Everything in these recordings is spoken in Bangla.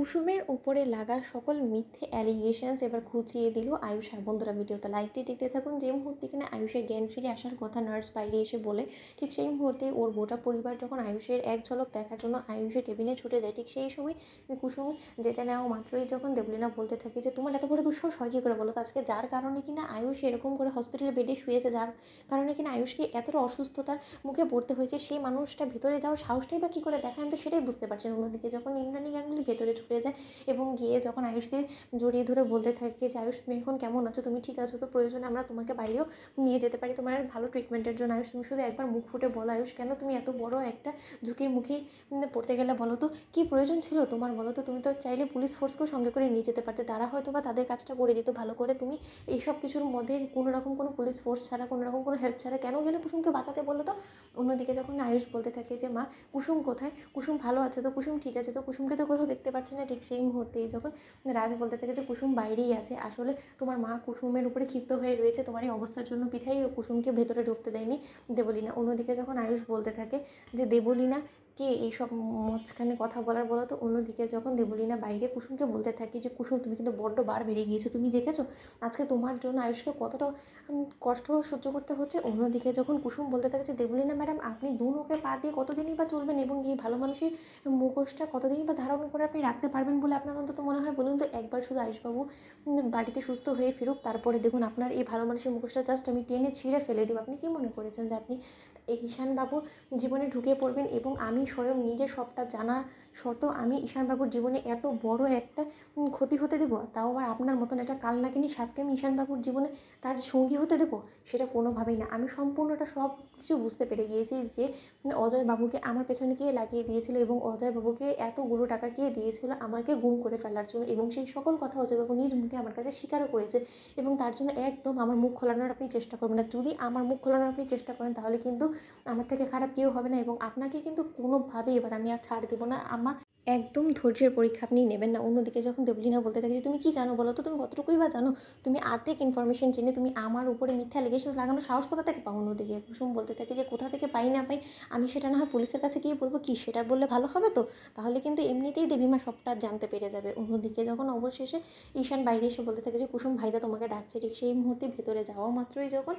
কুসুমের উপরে লাগা সকল মিথ্যে অ্যালিগেশনস এবার খুঁচিয়ে দিল আয়ুষ। বন্ধুরা ভিডিওতে লাইক দিয়ে দেখতে থাকুন। যে মুহূর্তে কিনা আয়ুষের জ্ঞান ফিরে আসার কথা নার্স বাইরে এসে বলে, ঠিক সেই মুহূর্তে ওর গোটা পরিবার যখন আয়ুষের এক ঝলক দেখার জন্য আয়ুষের কেবিনে ছুটে যায়, ঠিক সেই সময় কুসুম যেতে নেওয়া মাত্রই যখন দেবলীনা বলতে থাকে যে তোমার এত বড় দুঃসাহস হয় কী করে বলো তো, আজকে যার কারণে কিনা আয়ুষ এরকম করে হসপিটালে বেডে শুয়েছে, যার কারণে কিনা আয়ুষকে এতটা অসুস্থতার মুখে পড়তে হয়েছে, সেই মানুষটা ভেতরে যাওয়ার সাহসটাই বা কী করে দেখায়, আমি তো সেটাই বুঝতে পারছি না। অন্যদিকে যখন ইন্দ্রাণী গাঙ্গুলি ভেতরে ছুটে যায় এবং গিয়ে যখন আয়ুষকে জড়িয়ে ধরে বলতে থাকে যে আয়ুষ তুমি এখন কেমন আছো, তুমি ঠিক আছো তো, প্রয়োজনে আমরা তোমাকে বাইরেও নিয়ে যেতে পারি তোমার ভালো ট্রিটমেন্টের জন্য। আয়ুষ তুমি শুধু একবার মুখ ফুটে বলো আয়ুষ, কেন তুমি এত বড় একটা ঝুঁকির মুখে পড়তে গেলে বলো তো, কী প্রয়োজন ছিল তোমার বলো তো? তুমি তো চাইলে পুলিশ ফোর্সকেও সঙ্গে করে নিয়ে যেতে পারতে, তারা হয়তো বা তাদের কাজটা করে দিত ভালো করে। তুমি এইসব কিছুর মধ্যে কোনো রকম কোনো পুলিশ ফোর্স ছাড়া, কোনো রকম কোনো হেল্প ছাড়া কেন গেলে কুসুমকে বাঁচাতে বলো তো? অন্যদিকে যখন আয়ুষ বলতে থাকে যে মা কুসুম কোথায়, কুসুম ভালো আছে তো, কুসুম ঠিক আছে তো, কুসুমকে তো কোথাও দেখতে পাচ্ছি না, ঠিক সেই মুহূর্তেই যখন রাজ বলতে থাকে যে কুসুম বাইরেই আছে, আসলে তোমার মা কুসুমের উপরে ক্ষিপ্ত হয়ে রয়েছে, তোমার এই অবস্থার জন্য পিঠাই কুসুমকে ভেতরে ঢুকতে দেয়নি দেবলীনা। অন্যদিকে যখন আয়ুষ বলতে থাকে যে দেবলীনা কে এইসব মাঝখানে কথা বলার বলো তো, অন্যদিকে যখন দেবলীনা বাইরে কুসুমকে বলতে থাকে যে কুসুম তুমি কিন্তু বড্ড বার বেড়ে গিয়েছো, তুমি দেখেছো আজকে তোমার জন্য আয়ুষকে কতটা কষ্ট সহ্য করতে হচ্ছে। অন্যদিকে যখন কুসুম বলতে থাকে যে দেবলীনা ম্যাডাম আপনি দু নোকে পা দিয়ে কতদিনই বা চলবেন এবং এই ভালো মানুষের মুখোশটা কতদিনই বা ধারণ করে আপনি রাখতে পারবেন বলে আপনার অন্তত মনে হয় বলুন তো? একবার শুধু আয়ুষবাবু বাড়িতে সুস্থ হয়ে ফিরুক, তারপরে দেখুন আপনার এই ভালো মানুষের মুখোশটা জাস্ট আমি টেনে ছিঁড়ে ফেলে দেবো। আপনি কি মনে করেছেন যে আপনি এই ঈশানবাবুর জীবনে ঢুকে পড়বেন এবং আমি স্বয়ং নিজে সবটা জানা সত্ত্বেও আমি ঈশানবাবুর জীবনে এত বড় একটা ক্ষতি হতে দেবো? তাও আবার আপনার মতন একটা কালনাগিনী সাপকে আমি ঈশানবাবুর জীবনে তার সঙ্গী হতে দেবো? সেটা কোনোভাবেই না। আমি সম্পূর্ণটা সব কিছু বুঝতে পেরে গিয়েছি যে অজয়বাবুকে আমার পেছনে কে লাগিয়ে দিয়েছিল এবং অজয়বাবুকে এতগুলো টাকা কে দিয়েছিল আমাকে গুম করে ফেলার জন্য, এবং সেই সকল কথা অজয়বাবু নিজ মুখে আমার কাছে স্বীকারও করেছে। এবং তার জন্য একদম আমার মুখ খোলানোর আপনি চেষ্টা করবেন না। যদি আমার মুখ খোলানোর আপনি চেষ্টা করেন তাহলে কিন্তু আমার থেকে খারাপ কেউ হবে না, এবং আপনাকে কিন্তু কোনোভাবেই এবার আমি আর ছাড় দেবো না। আমার একদম ধৈর্যের পরীক্ষা আপনি নেবেন না। অন্যদিকে যখন দেবলীনা বলতে থাকে যে তুমি কি জানো বলো তো, তুমি কতটুকুই বা জানো, তুমি আর্ধেক ইনফরমেশন জেনে তুমি আমার উপরে মিথ্যা অ্যালিগেশনস লাগানোর সাহস কোথা থেকে পাও? অন্যদিকে কুসুম বলতে থাকে যে কোথা থেকে পাই না পাই আমি সেটা না হয় পুলিশের কাছে গিয়ে বলবো, কি সেটা বললে ভালো হবে তো? তাহলে কিন্তু এমনিতেই দেবীমা সবটা জানতে পেরে যাবে। অন্যদিকে যখন অবশেষে ঈশান বাইরে এসে বলতে থাকে যে কুসুম ভাইদা তোমাকে ডাকছে, ঠিক সেই মুহূর্তে ভেতরে যাওয়া মাত্রই যখন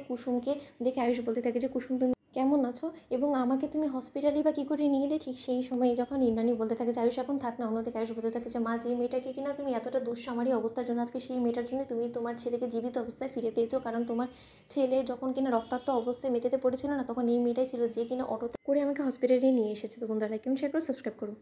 কুসুমকে দেখে আয়ুষ বলতে থাকে যে কুসুম তুমি কেমন আছো এবং আমাকে তুমি হসপিটালে বা কী করে নিয়ে এলে? ঠিক সেই সময় যখন ইন্দ্রাণী বলতে থাকে যে আয়ুষ এখন থাক না। অন্যদিকে আয়ুষ বলতে থাকে যে মা যে মেয়েটাকে কিনা তুমি এতটা দুঃসামারি অবস্থার জন্য আজকে সেই মেয়েটার জন্য তুমি তোমার ছেলেকে জীবিত অবস্থায় ফিরে পেয়েছো, কারণ তোমার ছেলে যখন কিনা রক্তাক্ত অবস্থায় মেঝেতে পড়েছিল না, তখন এই মেয়েটাই ছিল যে কিনা অটোতে করে আমাকে হসপিটালে নিয়ে এসেছে। তো বন্ধুরা লাইক এবং শেয়ার করে সাবস্ক্রাইব করুন।